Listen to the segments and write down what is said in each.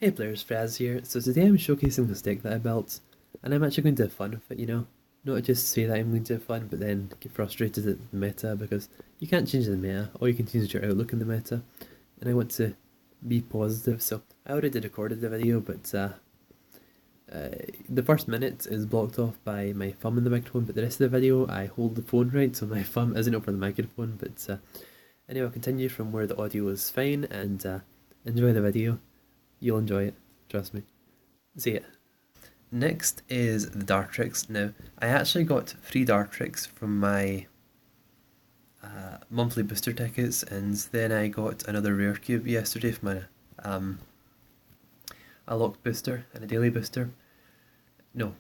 Hey players, Friaza here. So today I'm showcasing this deck that I built, and I'm actually going to have fun with it, you know? Not just say that I'm going to have fun, but then get frustrated at the meta, because you can't change the meta, or you can change your outlook in the meta, and I want to be positive, so I already recorded the video, but the first minute is blocked off by my thumb in the microphone, but the rest of the video I hold the phone right, so my thumb isn't over the microphone, but anyway, I'll continue from where the audio is fine, and enjoy the video. You'll enjoy it, trust me. See ya. Next is the Datrix. Now, I actually got 3 Datrix from my monthly booster tickets, and then I got another rare cube yesterday from a locked booster and a daily booster. No,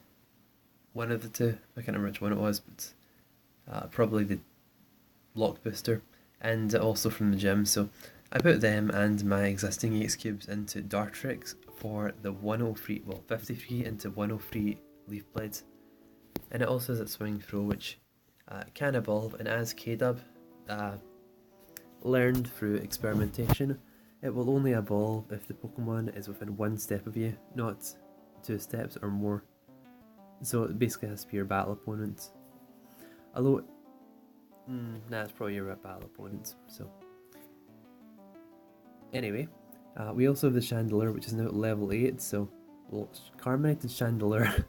one of the two. I can't remember which one it was, but probably the locked booster, and also from the gym. So I put them and my existing EX cubes into Datrix for the 103, well 53 into 103 Leaf Blades. And it also has its swing throw, which can evolve, and as K-Dub learned through experimentation, it will only evolve if the Pokemon is within 1 step of you, not 2 steps or more. So it basically has to be your battle opponent. Although, nah, it's probably your battle opponent, so. Anyway, we also have the Chandelure, which is now at level 8, so, well, carmonited Chandelure,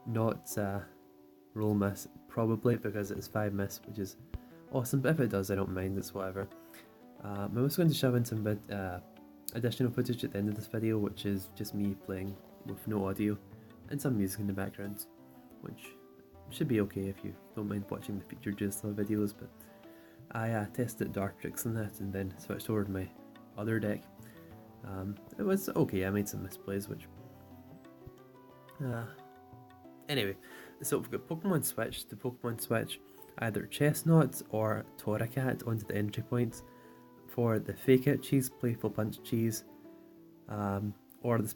not roll miss, probably, because it's 5 miss, which is awesome, but if it does, I don't mind, it's whatever. I'm also going to shove in some additional footage at the end of this video, which is just me playing with no audio, and some music in the background, which should be okay if you don't mind watching the featured Chesnaught videos, but I tested Datrix and that, and then switched over to my other deck. It was okay, I made some misplays, which anyway, so we've got Pokemon Switch to Pokemon Switch either Chesnaught or Torracat onto the entry points for the Fake Out Cheese, Playful Punch Cheese, or the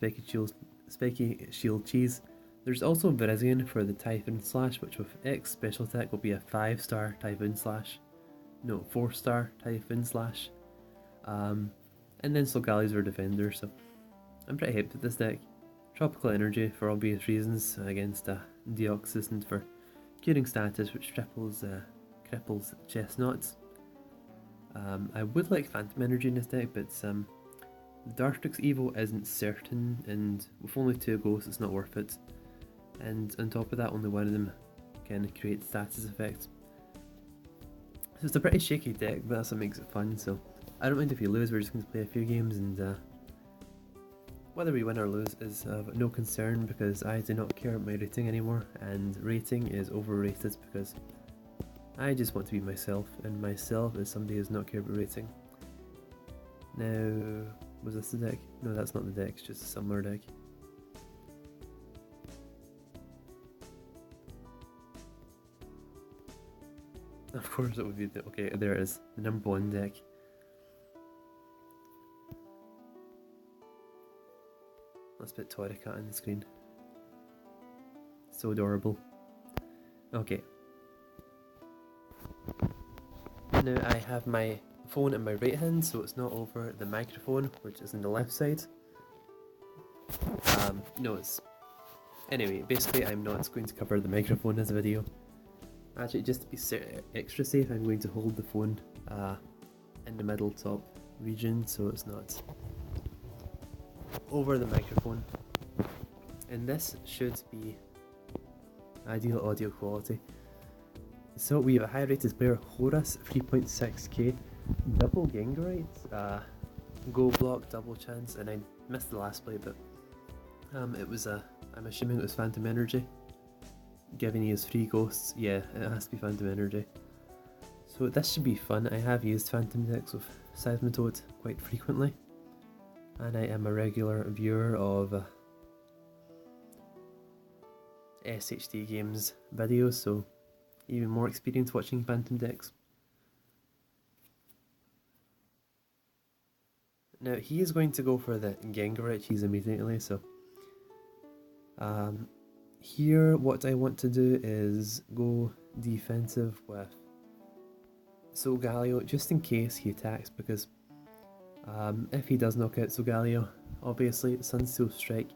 Spiky Shield Cheese. There's also Virizion for the Typhoon Slash, which with X special attack will be a 5-star Typhoon Slash. No, 4-star Typhoon Slash. And then Solgali's our defender, so I'm pretty hyped with this deck. Tropical Energy for obvious reasons against Deoxys, and for curing status, which cripples Chesnaught. I would like Phantom Energy in this deck, but the Datrix Evo isn't certain, and with only 2 ghosts it's not worth it. And on top of that, only one of them can create status effects. So it's a pretty shaky deck, but that's what makes it fun, so I don't mind if you lose, we're just going to play a few games, and whether we win or lose is of no concern, because I do not care about my rating anymore, and rating is overrated because I just want to be myself, and myself is somebody who does not care about rating. Now, was this the deck? No, that's not the deck, it's just a similar deck. Of course it would be the, okay, there it is, the number 1 deck. Let's put Torracat on the screen. So adorable. Okay. Now I have my phone in my right hand, so it's not over the microphone, which is on the left side. No, it's... Anyway, basically I'm not going to cover the microphone in this video. Actually, just to be extra safe, I'm going to hold the phone in the middle top region, so it's not over the microphone. And this should be ideal audio quality. So we have a high rated player, Horus, 3.6k, double Gengarite, go block, double chance, and I missed the last play, but it was I'm assuming it was Phantom Energy. Giving you his 3 ghosts, yeah, it has to be Phantom Energy. So this should be fun. I have used Phantom decks with Seismitoad quite frequently, and I am a regular viewer of SHD Games videos, so even more experience watching Phantom decks. Now he is going to go for the Gengarite cheese immediately, so here what I want to do is go defensive with Solgaleo, just in case he attacks, because if he does knock out Solgaleo, obviously, Sunsteel Strike,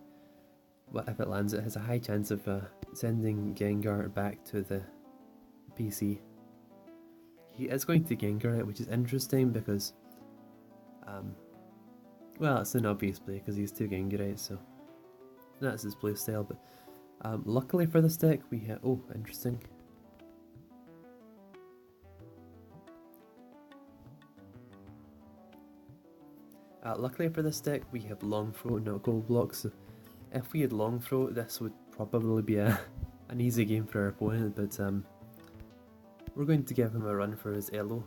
well, if it lands, it has a high chance of sending Gengar back to the PC. He is going to Gengar it, which is interesting because, well, it's an obvious play because he's 2 Gengarites, so that's his playstyle. But luckily for this deck, we have, oh, interesting. Luckily for this deck, we have Long Throw, not Gold Block, so if we had Long Throw, this would probably be an easy game for our opponent, but we're going to give him a run for his Elo.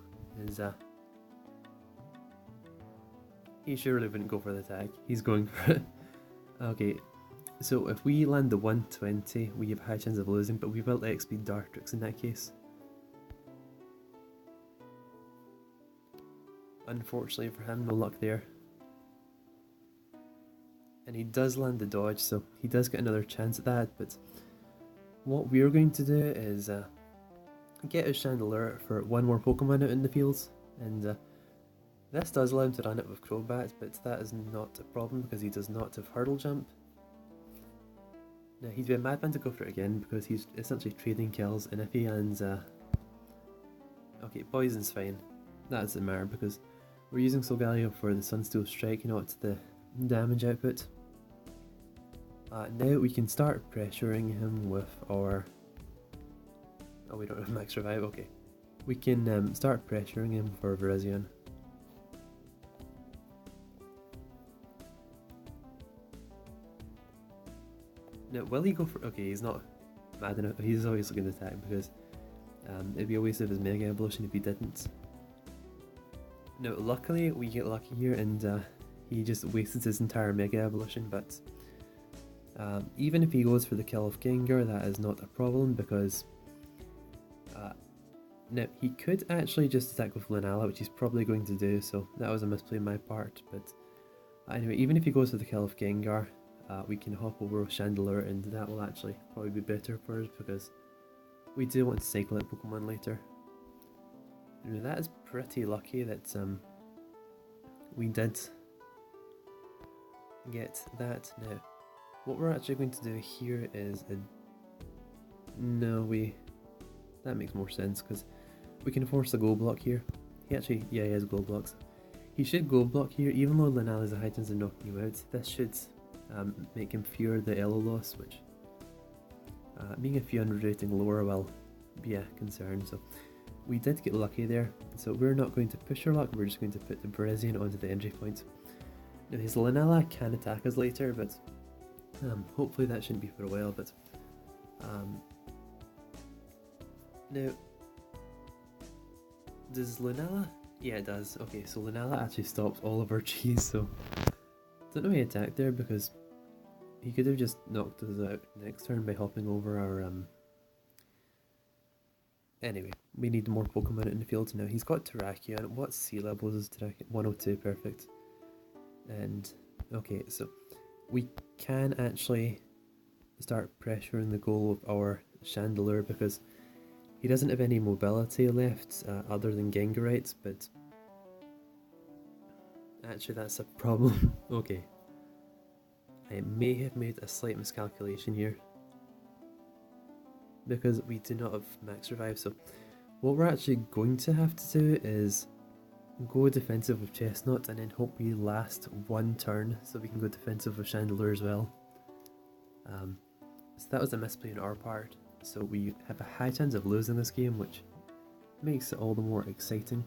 He surely wouldn't go for the tag, he's going for it. Okay, so if we land the 120, we have a high chance of losing, but we will XP Datrix in that case. Unfortunately for him, no luck there. And he does land the dodge, so he does get another chance at that, but what we're going to do is get his Chandelure for 1 more Pokemon out in the fields, and this does allow him to run it with Crobat, but that is not a problem because he does not have Hurdle Jump. Now he'd be a madman to go for it again because he's essentially trading kills, and if he lands okay, Poison's fine, that doesn't matter because we're using Solgaleo for the Sunsteel Strike, not the damage output. Now we can start pressuring him with our... oh, we don't have max revive, okay. We can start pressuring him for Virizion. Now, will he go for... okay, he's not mad enough, he's obviously going to attack because it'd be a waste of his Mega Evolution if he didn't. Now, luckily we get lucky here and he just wasted his entire Mega Evolution, but even if he goes for the kill of Gengar, that is not a problem because now he could actually just attack with Lunala, which he's probably going to do, so that was a misplay on my part, but anyway, even if he goes for the kill of Gengar, we can hop over with Chandelure and that will actually probably be better for us because we do want to cycle out Pokemon later. Now, that is pretty lucky that we did get that. Now, what we're actually going to do here is that makes more sense because we can force a Gold Block here. He has Gold Blocks. He should Gold Block here, even though Lunala has a high chance of knocking him out. This should make him fear the Elo loss, which being a few hundred rating lower will be a concern. So we did get lucky there, so we're not going to push our luck, we're just going to put the Virizion onto the entry point. Now his Lunala can attack us later, but hopefully that shouldn't be for a while, but now, does Lunala? Yeah, it does. Okay, so Lunala actually stops all of our cheese, so don't know he attacked there because he could have just knocked us out next turn by hopping over our Anyway, we need more Pokemon in the field now. He's got Torracat. What sea level is Torracat? 102, perfect. And okay, so we can actually start pressuring the goal of our Chandelure because he doesn't have any mobility left other than Gengarites, but actually that's a problem. Okay, I may have made a slight miscalculation here because we do not have max revive, so what we're actually going to have to do is go defensive with Chesnaught and then hope we last 1 turn so we can go defensive with Chandelure as well. So that was a misplay on our part, so we have a high chance of losing this game, which makes it all the more exciting.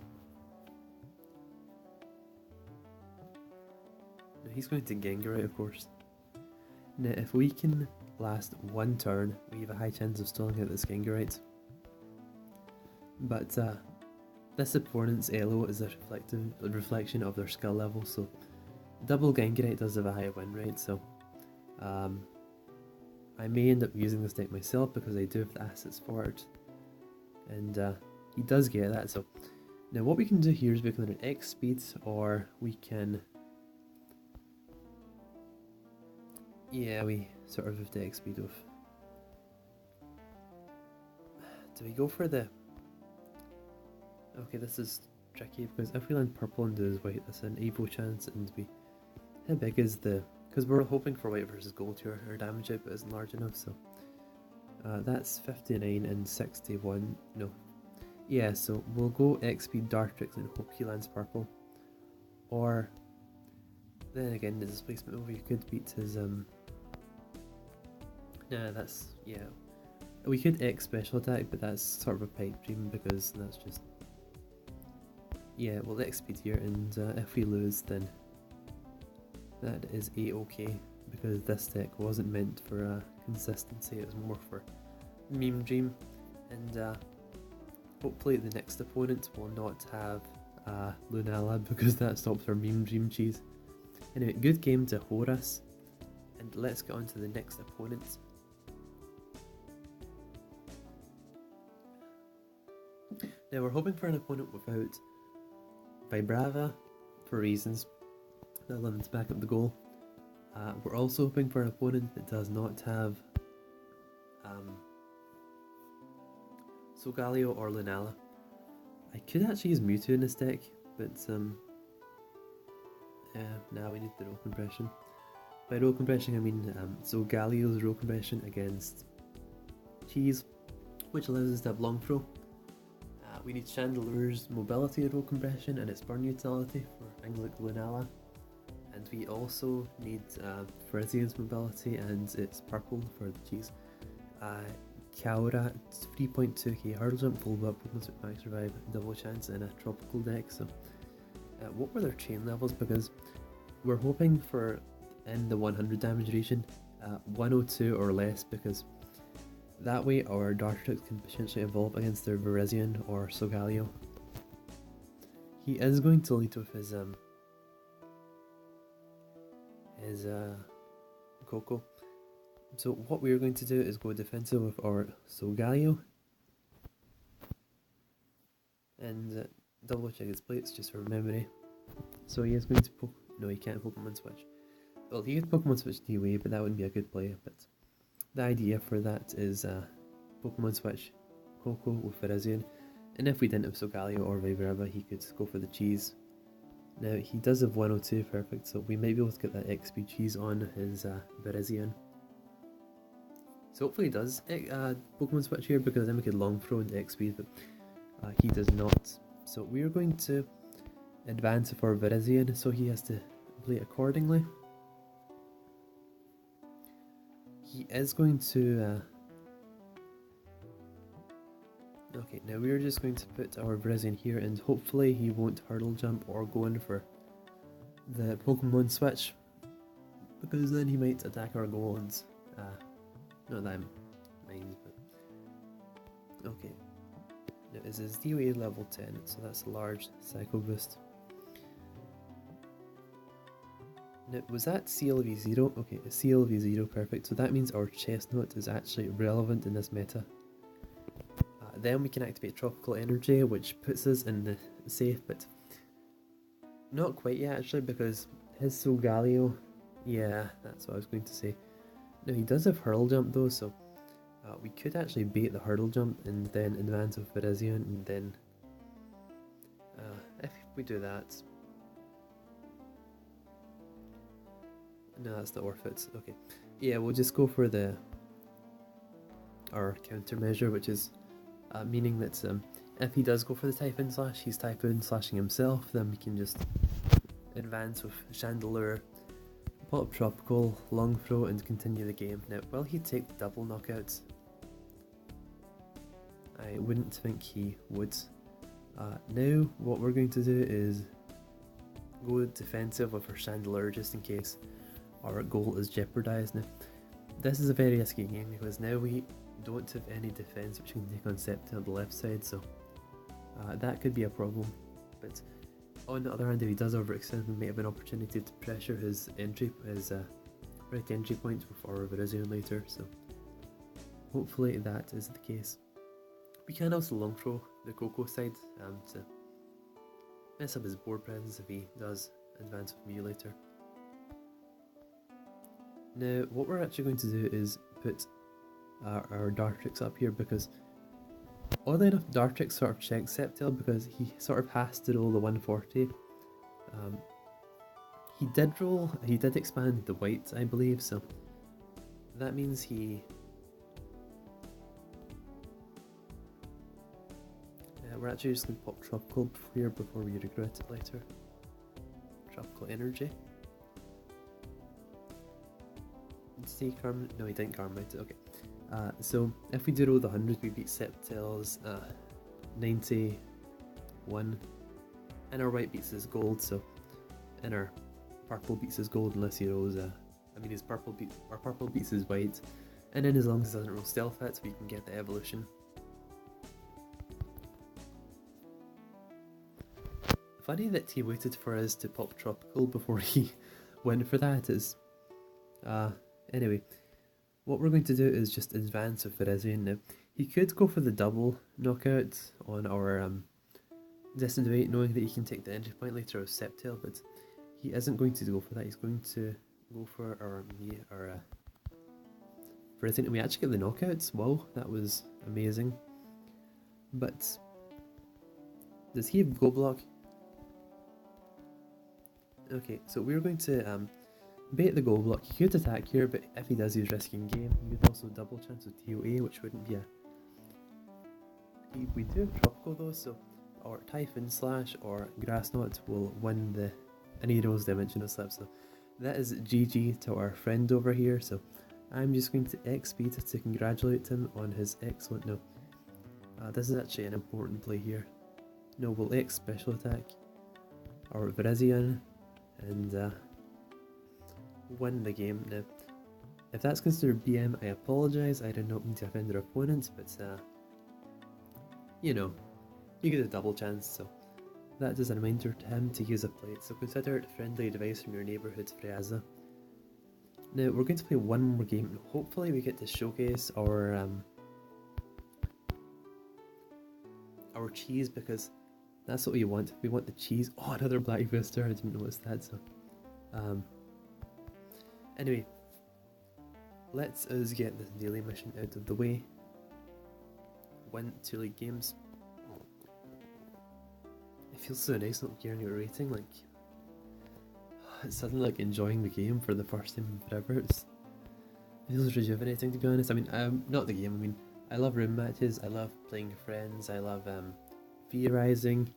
Now he's going to Gengarite, of course. Now if we can last 1 turn, we have a high chance of stalling out this Gengarite. But this opponent's Elo is a reflection of their skill level, so double Gengarite does have a higher win rate, so I may end up using this deck myself because I do have the assets for it. And he does get that, so now what we can do here is we can learn X speed, or we can... yeah, we sort of have the X speed of... do we go for the... okay, this is tricky because if we land purple and do his white, that's an Evo chance, and we how big is the... Because we're hoping for white versus gold here, our damage output isn't large enough, so... that's 59 and 61, no. Yeah, so we'll go XP Datrix and hope he lands purple. Or... Then again, the displacement over, you could beat his... Nah, that's... yeah. We could X special attack, but that's sort of a pipe dream because that's just... Yeah, we'll XP here, and if we lose, then that is A-okay, because this deck wasn't meant for consistency, it was more for meme dream, and hopefully the next opponent will not have Lunala, because that stops our meme dream cheese. Anyway, good game to Horus, and let's get on to the next opponent. Now we're hoping for an opponent without Vibrava, for reasons. That'll let them back up the goal. We're also hoping for an opponent that does not have Solgaleo or Lunala. I could actually use Mewtwo in this deck, but now we need the roll compression. By roll compression I mean Solgaleo's roll compression against Cheese, which allows us to have long throw. We need Chandelure's mobility roll compression and its burn utility for Angelic Lunala. And we also need Friaza's mobility and its purple for the cheese. Kaora, 3.2k hurdle jump, full up, Pokemon with max revive, double chance in a tropical deck. So, what were their chain levels? Because we're hoping for in the 100 damage region, 102 or less, because that way our Datrix can potentially evolve against their Virizion or Solgaleo. He is going to lead with his Coco. So what we're going to do is go defensive with our Solgaleo. And double check his plates just for memory. So he is going to no, he can't Pokemon Switch. Well, he could Pokemon Switch D-Way, but that wouldn't be a good play. But the idea for that is Pokemon Switch Coco with Virizion, and if we didn't have Solgaleo or Vibrava, he could go for the cheese. Now he does have 102, perfect, so we might be able to get that XP cheese on his Virizion. So hopefully he does Pokemon Switch here, because then we could long throw into XP, but he does not. So we are going to advance for Virizion, so he has to play accordingly. He is going to... Okay, now we're just going to put our Virizion here, and hopefully he won't hurdle jump or go in for the Pokemon Switch, because then he might attack our goal and... not that I mind, but... Okay. Now is his DOA level 10, so that's a large Psycho Boost. Now, was that CLV0? Okay, CLV0, perfect. So that means our Chesnaught is actually relevant in this meta. Then we can activate Tropical Energy, which puts us in the safe, but not quite yet actually, because his Solgaleo, yeah, that's what I was going to say. Now he does have Hurl Jump though, so we could actually bait the Hurdle Jump and then advance with Virizion, and then if we do that... No, that's not worth it. Okay. Yeah, we'll just go for our countermeasure, which is meaning that if he does go for the Typhoon Slash, he's Typhoon Slashing himself, then we can just advance with Chandelure, pop Tropical, Long Throw, and continue the game. Now, will he take the double knockouts? I wouldn't think he would. Now, what we're going to do is go defensive with our Chandelure just in case our goal is jeopardized. Now, this is a very risky game because now we don't have any defense which can take on Sceptile on the left side, so that could be a problem. But on the other hand, if he does overextend, we may have an opportunity to pressure his right entry point with our Virizion later, so hopefully that is the case. We can also long throw the Coco side to mess up his board presence if he does advance with Mew later. Now, what we're actually going to do is put our Datrix up here, because oddly enough, Datrix sort of checks Sceptile because he sort of has to roll the 140. he did expand the white, I believe, so that means we're actually just going to pop Tropical here before we regret it later. Tropical Energy. Did he no, he didn't carmonited it, okay. So if we do roll the 100, we beat Sceptile's 91, and our white beats his gold, so and our purple beats his gold unless he rolls his purple beats his white, and then as long as it doesn't roll stealth hits, we can get the evolution. Funny that he waited for us to pop Tropical before he went for that. Is anyway, what we're going to do is just advance with Friaza now. He could go for the double knockout on our Destined Away, knowing that he can take the entry point later with Sceptile, but he isn't going to go for that. He's going to go for our Friaza, and we actually get the knockouts. Wow, that was amazing. But does he have Go Block? Okay, so we're going to bait the Go Block. He could attack here, but if he does, he's risking game. He would also double chance with TOA, which wouldn't be a... We do have Tropical though, so our Typhon Slash or Grass Knot will win the... And he knows Dimensional Slip, so that is GG to our friend over here. So I'm just going to XP to congratulate him on his excellent... No, this is actually an important play here. No, we'll X Special Attack our Friaza and win the game. Now, if that's considered BM, I apologise. I did not mean to offend our opponents, but you know, you get a double chance, so that is a reminder to him to use a plate. So consider it a friendly device from your neighbourhood, Friaza. Now we're going to play one more game, and hopefully we get to showcase our cheese, because that's what we want. We want the cheese. Oh, another black booster. I didn't notice that. So, anyway, let's us get this daily mission out of the way. Win 2 league games. It feels so nice not hearing your rating. Like, it's suddenly like enjoying the game for the first time in forever. It feels rejuvenating, to be honest. I mean, not the game. I mean, I love room matches. I love playing with friends. I love theorizing.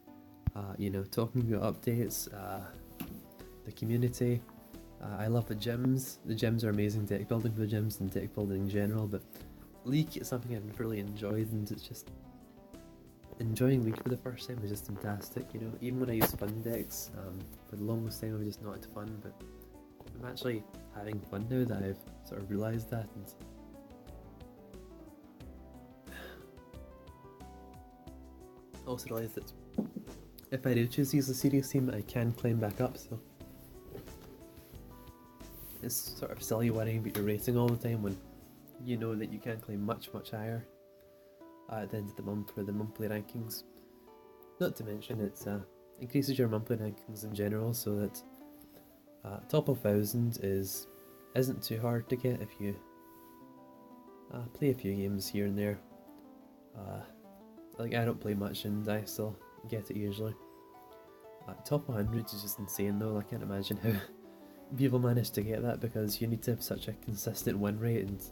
You know, talking about updates, the community. I love the gyms. The gyms are amazing. Deck building for the gyms and deck building in general, but League is something I've really enjoyed, and it's just enjoying League for the first time is just fantastic. You know, even when I use fun decks, for the longest time I was just not had fun, but I'm actually having fun now that I've sort of realised that. And also realised that if I do choose to use a serious team, I can climb back up, so it's sort of silly worrying about your rating all the time when you know that you can climb much higher at the end of the month for the monthly rankings. Not to mention it increases your monthly rankings in general, so that top of 1000 isn't too hard to get if you play a few games here and there. Like, I don't play much and I still get it usually. Top 100 is just insane though. I can't imagine how people manage to get that, because you need to have such a consistent win rate, and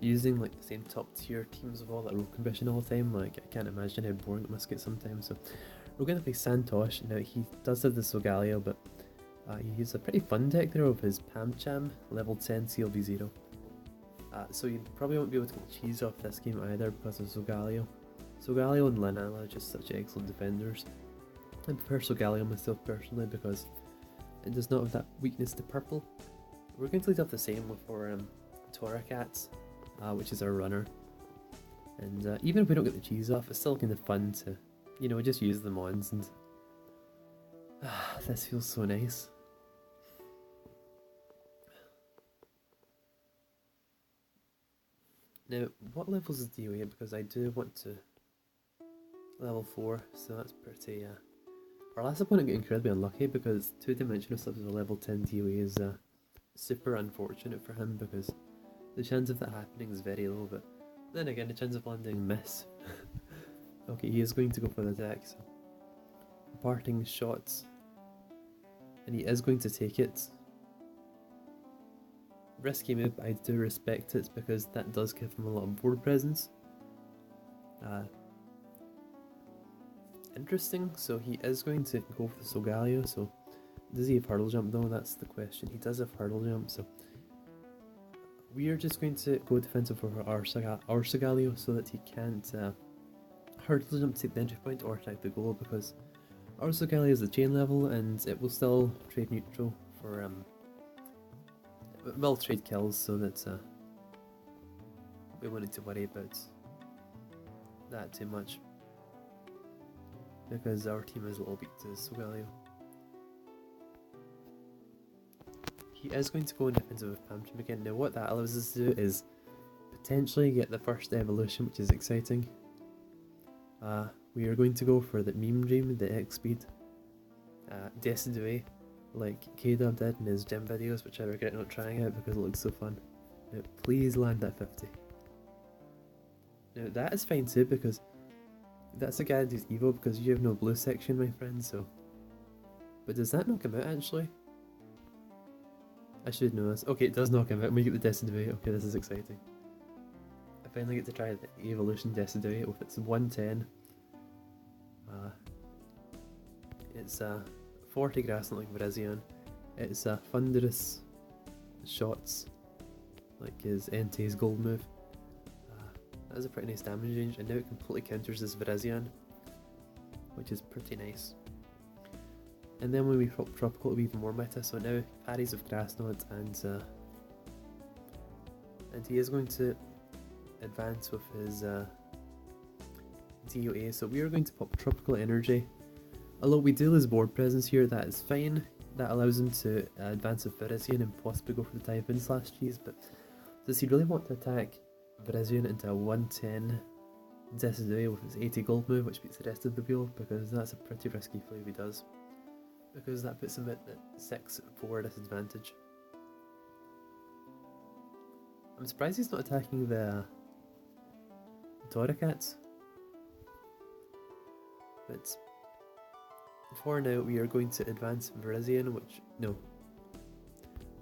using like the same top tier teams with all that roll condition all the time, like I can't imagine how boring it must get sometimes. So we're going to play Santosh. Now he does have the Solgaleo, but he's a pretty fun deck there with his Pamcham, level 10 CLB0. So you probably won't be able to get cheese off this game either because of Solgaleo. Solgaleo and Linala are just such excellent defenders. I prefer Solgaleo myself personally because it does not have that weakness to purple. We're going to lead off the same with our Torracat, which is our runner. And even if we don't get the cheese off, it's still kind of fun to, you know, just use the mons, and this feels so nice. Now, what levels is DOA? Because I do want to level 4, so that's pretty... Our last opponent got incredibly unlucky because 2-dimensional stuff with a level 10 DOA is super unfortunate for him, because the chance of that happening is very low, but then again the chance of landing miss. Okay, he is going to go for the attack, so parting shots. And he is going to take it. Risky move, but I do respect it because that does give him a lot of board presence. Interesting, so he is going to go for the Solgaleo, so does he have Hurdle Jump though? That's the question. He does have Hurdle Jump, so we are just going to go defensive for our Solgaleo so that he can't Hurdle Jump to take the entry point or attack the goal, because our Solgaleo is the chain level and it will still trade neutral for it will trade kills, so that we won't need to worry about that too much, because our team is a little weak to Solgaleo. He is going to go in defensive with Pamcham again. Now what that allows us to do is potentially get the first evolution, which is exciting. We are going to go for the Meme Dream, the X Speed, Decidueye, like K-Dub did in his gym videos, which I regret not trying out because it looks so fun. Now please land at 50. Now that is fine too, because that's a guy who's evil, because you have no blue section, my friend, so... But does that knock him out actually? I should know this. Okay, it does knock him out. We get the Decidueye. Okay, this is exciting. I finally get to try the Evolution Decidueye with its 110. It's 40 grass, not like Virizion. It's thunderous shots, like his Entei's gold move. That is a pretty nice damage range, and now it completely counters this Virizion, which is pretty nice. And then when we drop Tropical, it'll be even more meta, so now parries with Chesnaught, and he is going to advance with his DOA, so we are going to pop Tropical Energy. Although we do lose board presence here, that is fine. That allows him to advance with Virizion and possibly go for the Typhoon Slash Cheese, but does he really want to attack Virizion into a 110 Decidueye with his 80 gold move, which beats the rest of the wheel? Because that's a pretty risky play if he does, because that puts him at 6-4 disadvantage. I'm surprised he's not attacking the Torracat, but for now we are going to advance Virizion,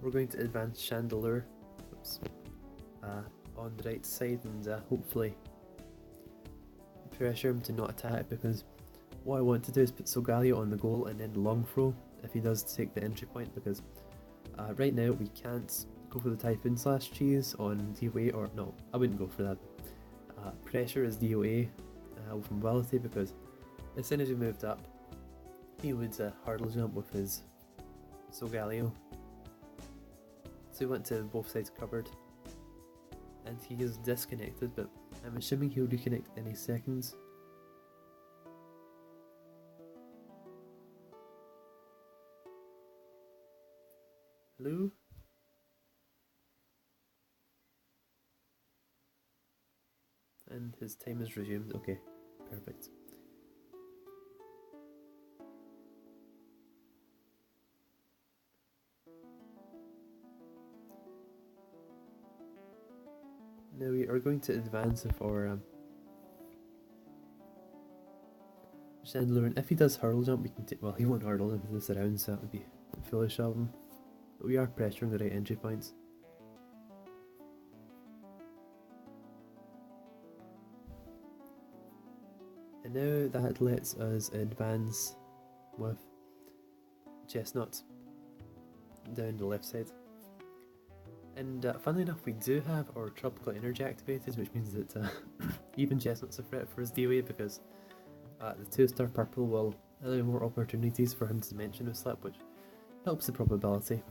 we're going to advance Chandelure, on the right side, and hopefully pressure him to not attack, because what I want to do is put Solgaleo on the goal and then long throw if he does take the entry point, because right now we can't go for the Typhoon Slash Cheese on DOA, or no, I wouldn't go for that. Pressure is DOA with Mobility, because as soon as we moved up, he would hurdle jump with his Solgaleo. So he went to both sides covered, and he is disconnected, but I'm assuming he'll reconnect any seconds. Hello? And his time is resumed. Okay, perfect. Now we are going to advance with our Chandelure, and if he does hurdle jump, we can take. Well, he won't hurdle into this around, so that would be foolish of him. But we are pressuring the right entry points. And now that lets us advance with Chesnaught down the left side. And funnily enough, we do have our Tropical Energy activated, which means that even Chesnaught's a threat for his DOA, because the 2-star purple will allow more opportunities for him to Dimension Slip, which helps the probability.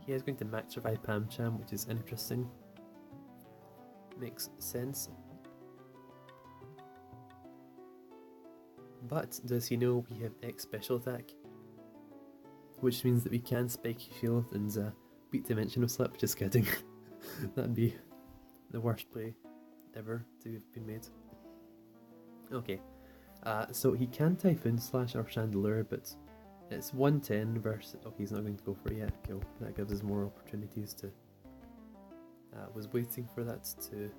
He is going to max survive Pamcham, which is interesting. Makes sense. But does he know we have X special attack? Which means that we can Spiky Shield and beat Dimensional Slip. Just kidding. That'd be the worst play ever to have been made. Okay, so he can Typhoon Slash our Chandelure, but it's 110 versus... Oh, he's not going to go for it yet. Cool. That gives us more opportunities to... was waiting for that to...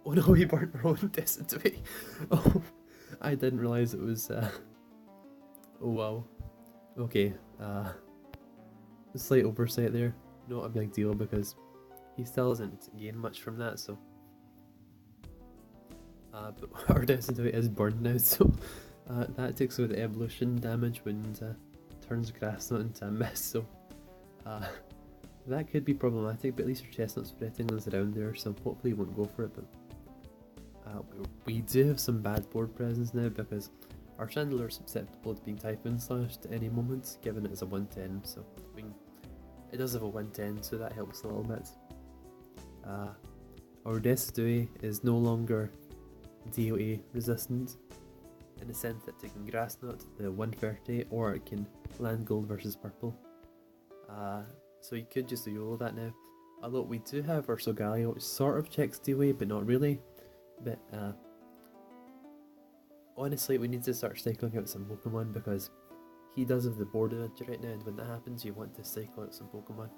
Oh no, he burnt our own Decidueye. Oh, I didn't realise it was Oh wow. Okay, a slight oversight there. Not a big deal because he still hasn't gained much from that, so. But our Destiny is burned now, so that takes away the evolution damage when turns Chesnaught into a mist, so that could be problematic, but at least your Chesnaught's spreading us around there, so hopefully he won't go for it, but we do have some bad board presence now because our Chandelure is susceptible to being Typhoon Slashed at any moment, given it is a 110, so it does have a 110, so that helps a little bit. Our Destiny is no longer DOA resistant, in the sense that it can Grass Knot the 130 or it can land gold versus purple. So you could just YOLO that now. Although we do have our Solgaleo, which sort of checks DOA but not really. But honestly, we need to start cycling out some Pokemon because he does have the board advantage right now, and when that happens you want to cycle out some Pokemon.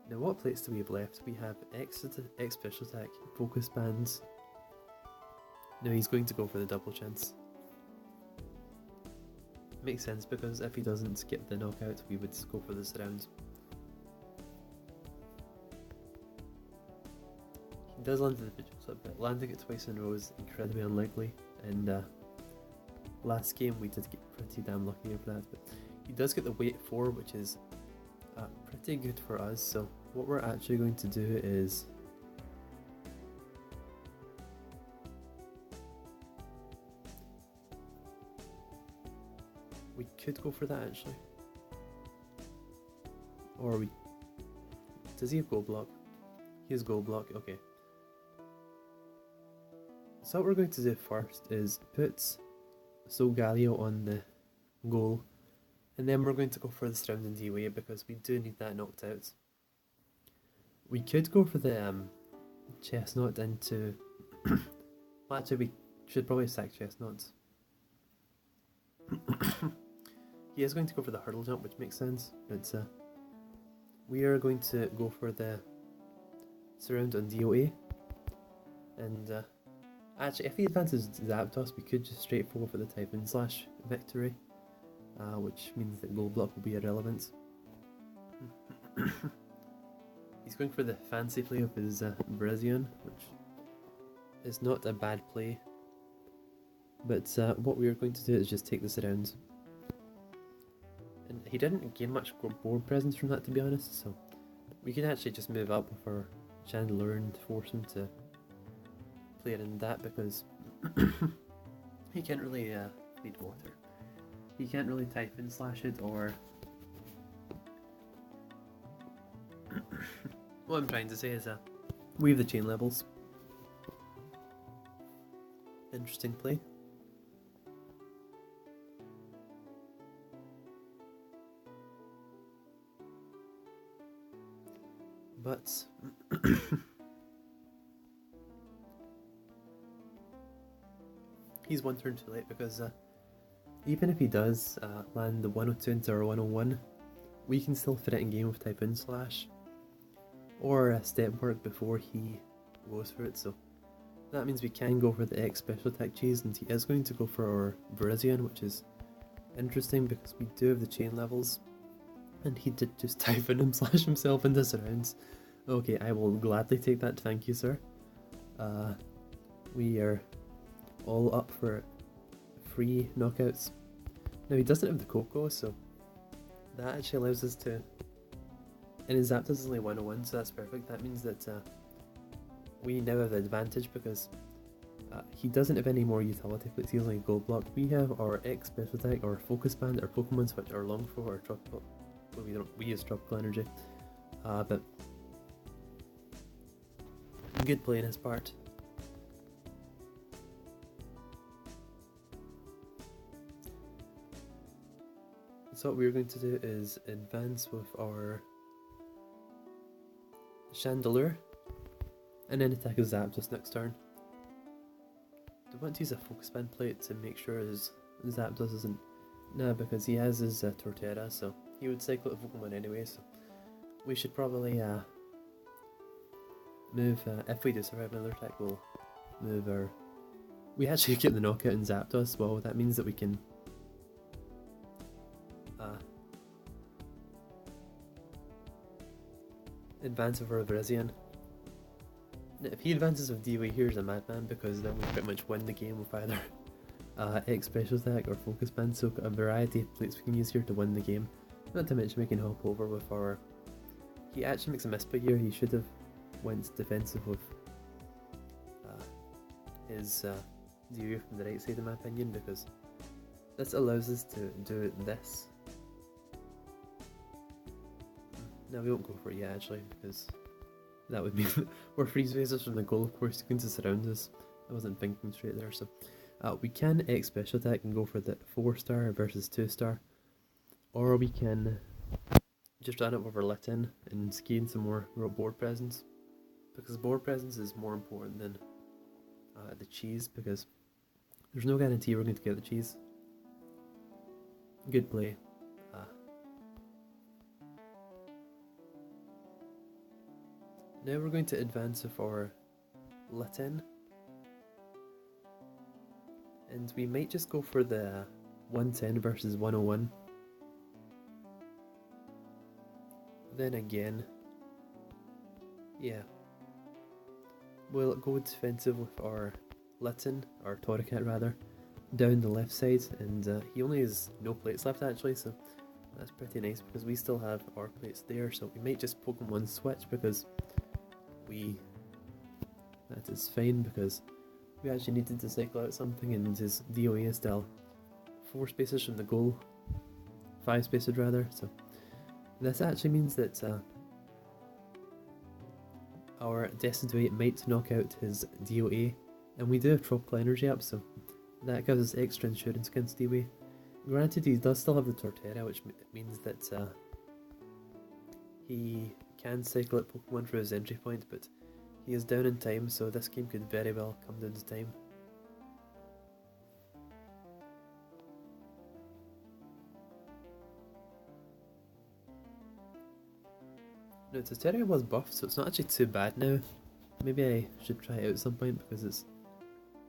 Now what plates do we have left? We have X Special Attack, Focus Bands. No, he's going to go for the double chance. Makes sense because if he doesn't skip the knockout, we would go for the surround. He does land the individual slip, but landing it twice in a row is incredibly unlikely, and last game we did get pretty damn lucky over that, but he does get the weight 4, which is pretty good for us, so what we're actually going to do is we could go for that actually. Or does he have Gold Block? He has Gold Block, okay. So what we're going to do first is put Solgaleo on the goal, and then we're going to go for the surrounding DOA because we do need that knocked out. We could go for the Chesnaught into... well, actually we should probably sack Chesnaught. He is going to go for the hurdle jump, which makes sense, but we are going to go for the surround on DOA, and actually if he advances Zapdos we could just straight go for the Typhoon Slash victory, which means that Gold Block will be irrelevant. He's going for the fancy play of his Brazion, which is not a bad play, but what we are going to do is just take this around. And he didn't gain much board presence from that, to be honest, so we can actually just move up with our Chandelure and force him to play around that because he can't really feed water. He can't really Typhoon Slash it or... what I'm trying to say is we have the chain levels. Interesting play. But he's one turn too late because even if he does land the 102 into our 101, we can still fit it in game with Typhoon Slash or step work before he goes for it, so that means we can go for the X Special Attack cheese, and he is going to go for our Brazion, which is interesting because we do have the chain levels. And he did just Typhoon and slash himself into surrounds. Okay, I will gladly take that, thank you sir. We are all up for free knockouts. Now he doesn't have the Coco, so that actually allows us to... and his Zapdos is only 101, so that's perfect. That means that we now have the advantage because he doesn't have any more utility plates. He has only Gold Block. We have our X Special Attack, our Focus Band, our Pokemon Switch, our Longthrow, our Tropical... well, we use Tropical Energy. But good play on his part. So what we're going to do is advance with our Chandelure and then attack his Zapdos next turn. Do want to use a Focus Band plate to make sure his Zapdos isn't... nah, because he has his Torterra, so he would cycle a Pokemon anyway, so we should probably move, if we do survive another attack, we'll move our... we actually get the knockout in Zapdos, well that means that we can advance over Virizion. If he advances with DOE, here's a madman, because then we pretty much win the game with either X special attack or focus band, so a variety of plates we can use here to win the game. Not to mention we can hop over with our... He actually makes a misplay here. He should have went defensive with his DOE from the right side in my opinion, because this allows us to do this. No, we won't go for it yet actually, because that would be we're freeze phasers from the goal, of course, going to surround us. I wasn't thinking straight there, so we can X special attack and go for the 4-star versus 2-star, or we can just run up with our lit in and gain some more board presence, because board presence is more important than the cheese, because there's no guarantee we're going to get the cheese. Good play. Now we're going to advance with our lit in, and we might just go for the 110 versus 101. Then again, yeah, we'll go defensive with our lit in, our Torracat rather, down the left side, and he only has no plates left actually, so that's pretty nice, because we still have our plates there, so we might just Pokemon switch, because that is fine, because we actually needed to cycle out something, and his DOA is still 4 spaces from the goal, 5 spaces rather, so this actually means that our Destined to 8 might knock out his DOA, and we do have Tropical Energy up, so that gives us extra insurance against DOA. Granted, he does still have the Torterra, which means that he can cycle at Pokemon for his entry point, but he is down in time, so this game could very well come down to time. No, Torterra was buffed, so it's not actually too bad now. Maybe I should try it out at some point, because it's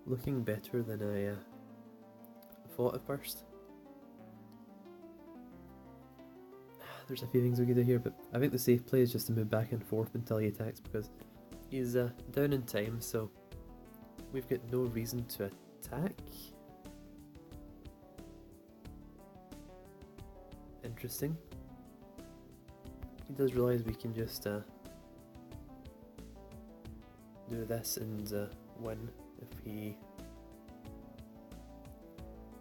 looking better than I thought at first. There's a few things we could do here, but I think the safe play is just to move back and forth until he attacks, because he's down in time, so we've got no reason to attack. Interesting. He does realise we can just do this and win if he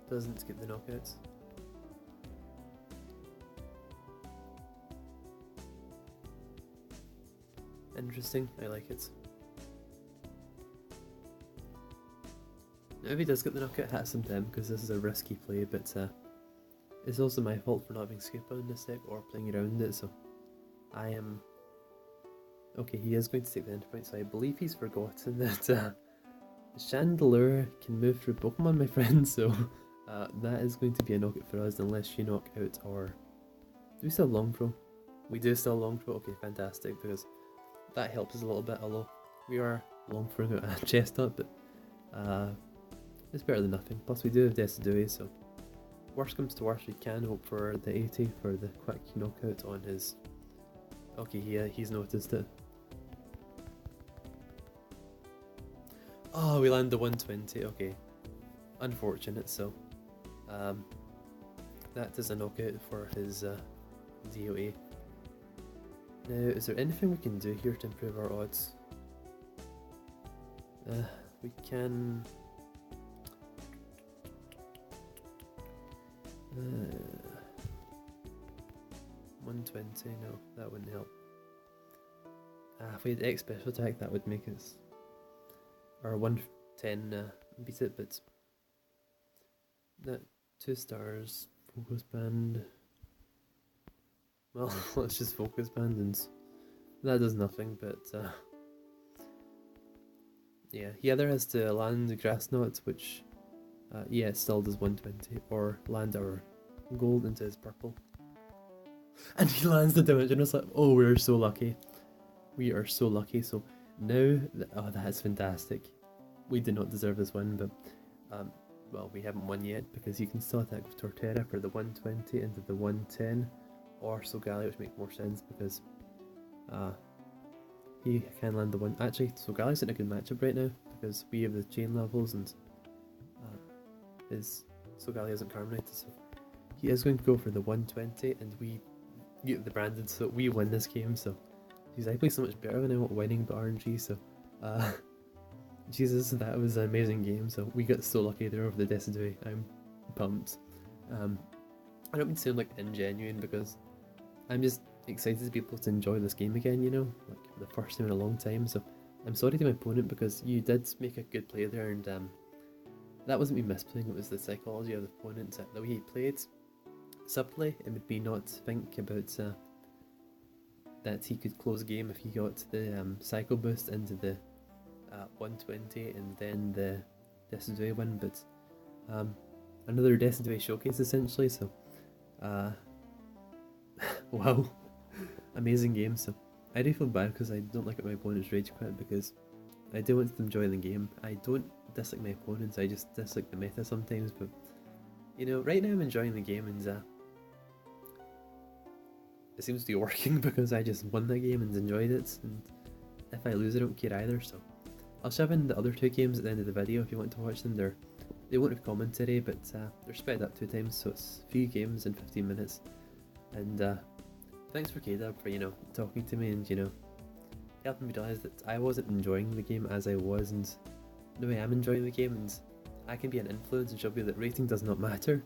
doesn't get the knockouts. Interesting, I like it. Now if he does get the knockout, hats him to him, because this is a risky play, but it's also my fault for not having Scuba in this deck or playing around it, so I am... Okay, he is going to take the end point, so I believe he's forgotten that Chandelure can move through Pokemon, my friend, so that is going to be a knockout for us unless you knock out our... Do we still have Long Throw? We do still Long Throw, okay, fantastic, because that helps us a little bit, although we are long throwing out a Chesnaught, but it's better than nothing. Plus we do have Decidueye, so worst comes to worst, we can hope for the 80 for the quick knockout on his... Okay, he's noticed it. Oh, we land the 120, okay. Unfortunate, so that is a knockout for his DOA. Now, is there anything we can do here to improve our odds? We can... 120, no, that wouldn't help. If we had X special attack, that would make us... Or 110 beat it, but... That 2 stars, focus band... Well, let's just focus band, and that does nothing, but yeah, he either has to land the grass knot, which yeah, it still does 120, or land our gold into his purple. And he lands the damage, and it's like, oh, we're so lucky. We are so lucky, so now, oh, that's fantastic. We did not deserve this win, but well, we haven't won yet because you can still attack with Torterra for the 120 into the 110 or Solgaleo, which makes more sense because he can land the one. Actually, Solgaleo's in a good matchup right now because we have the chain levels and his Solgaleo isn't carmonited, so he is going to go for the 120 and we get the branded, so we win this game. So geez, I play so much better when I want winning but RNG, so Jesus, that was an amazing game. So we got so lucky there over the Decidueye. I'm pumped. I don't mean to sound like ingenuine because I'm just excited to be able to enjoy this game again, you know, like for the first time in a long time. So I'm sorry to my opponent because you did make a good play there, and that wasn't me misplaying, it was the psychology of the opponent, the way he played subtly. It made me not think about that he could close a game if he got the Psycho Boost into the 120 and then the Decidueye win, but another Decidueye showcase essentially, so wow, amazing game. So I do feel bad because I don't like it my opponent's rage quit because I do want to enjoy the game. I don't dislike my opponents, I just dislike the meta sometimes, but you know, right now I'm enjoying the game and it seems to be working because I just won the game and enjoyed it, and if I lose I don't care either. So I'll shove in the other two games at the end of the video if you want to watch them. They won't have commentary, but they're spread up 2 times, so it's 3 games in 15 minutes. And thanks for K-Dub for, you know, talking to me and, you know, helping me realize that I wasn't enjoying the game as I was, and now I am enjoying the game, and I can be an influence and show you that rating does not matter.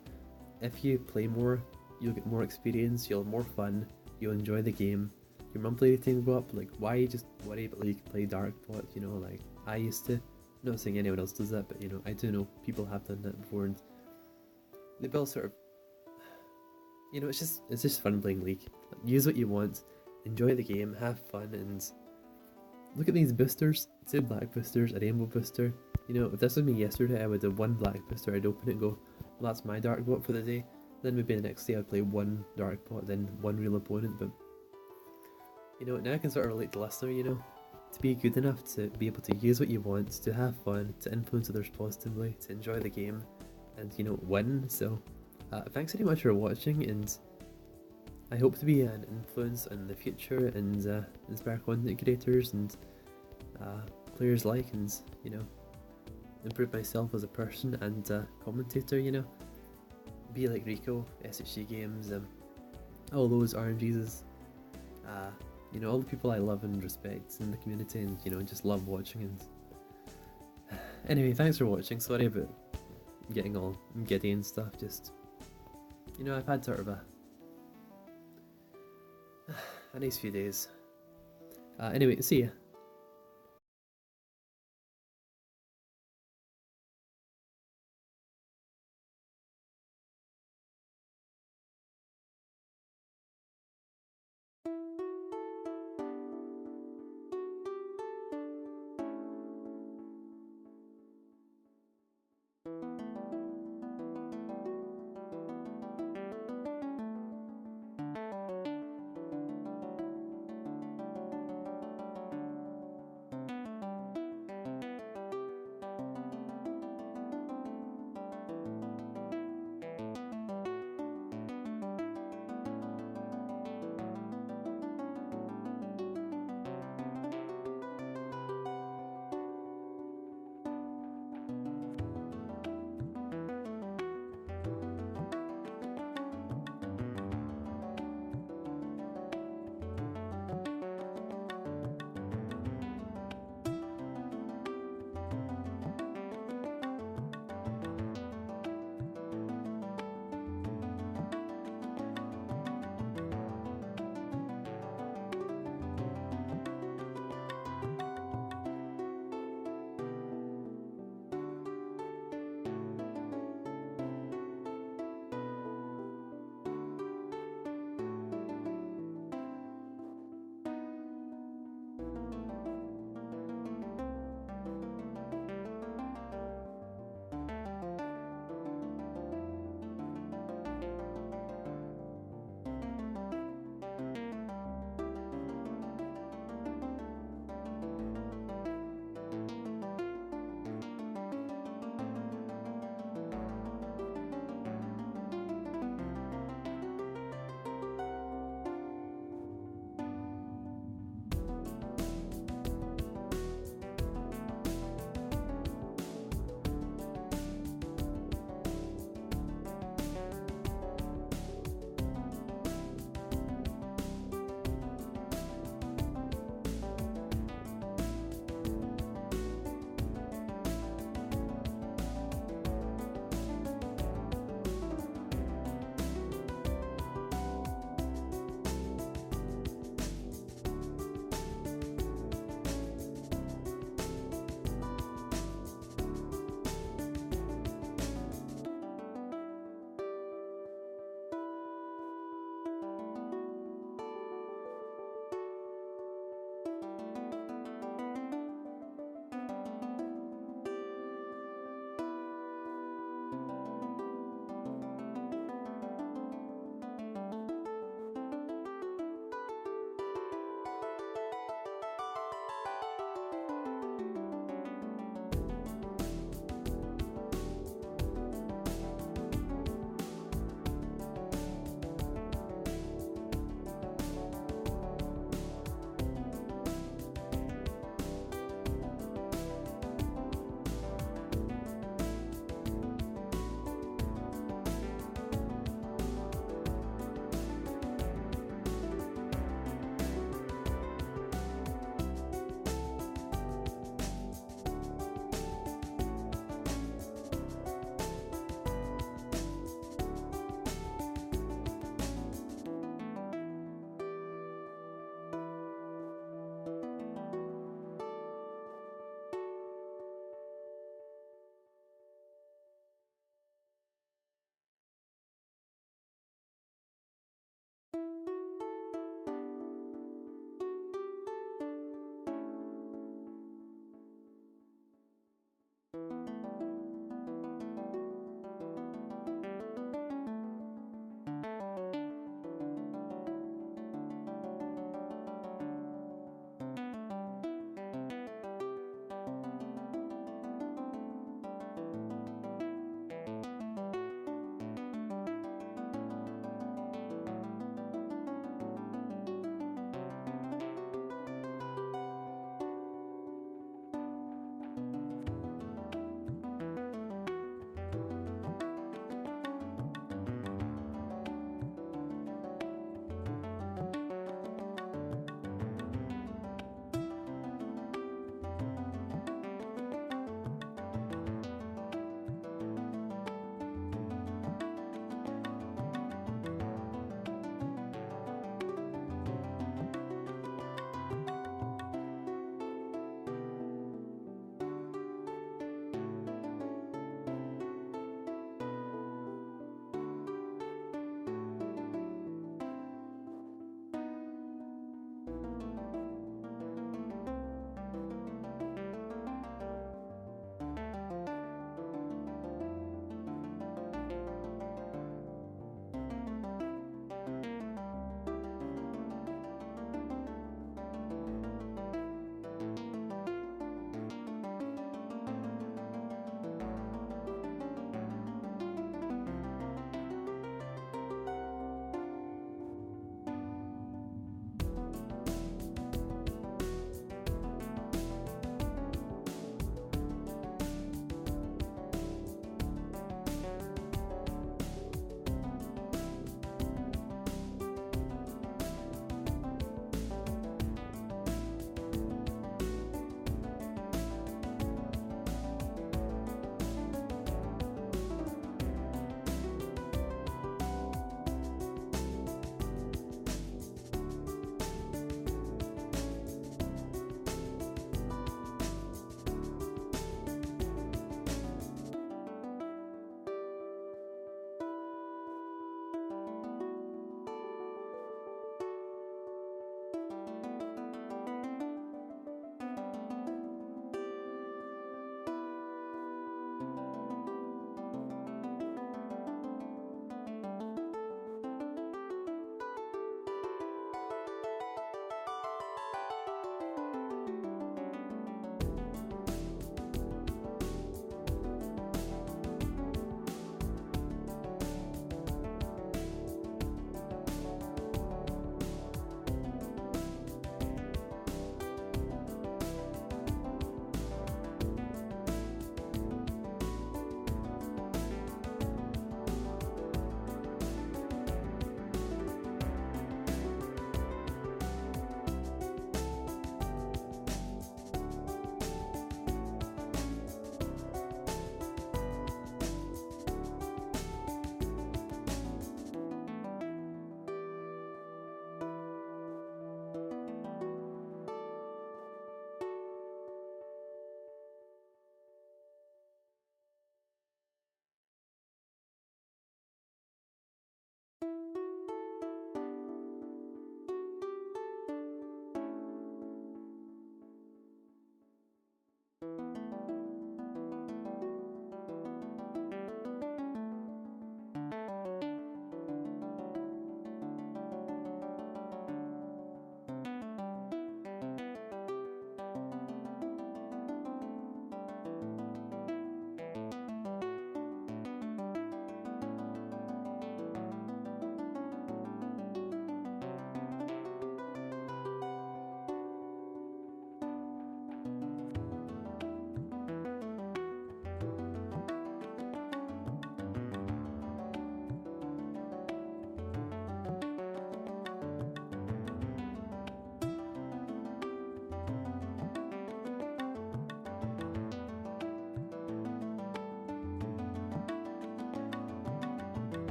If you play more, you'll get more experience, you'll have more fun, you'll enjoy the game, your monthly rating will go up. Like, why just worry about like play dark bot, you know, like I used to. I'm not saying anyone else does that, but you know, I do know people have done that before, and they build sort of, you know, it's just fun playing League. Like, use what you want, enjoy the game, have fun, and look at these boosters. 2 black boosters, a rainbow booster. You know, if this was me yesterday, I would have 1 black booster, I'd open it and go, well, that's my dark bot for the day. Then maybe the next day I'd play 1 dark bot, then 1 real opponent. But you know, now I can sort of relate to listener, you know, to be good enough to be able to use what you want, to have fun, to influence others positively, to enjoy the game, and, you know, win. So thanks very much for watching, and I hope to be an influence in the future and inspire content creators and players like, and, you know, improve myself as a person and commentator, you know, be like Rico, SHG Games, all those RNGs, you know, all the people I love and respect in the community, and, you know, just love watching. And anyway, thanks for watching. Sorry about getting all giddy and stuff, just, you know, I've had sort of a nice few days. Anyway, see ya.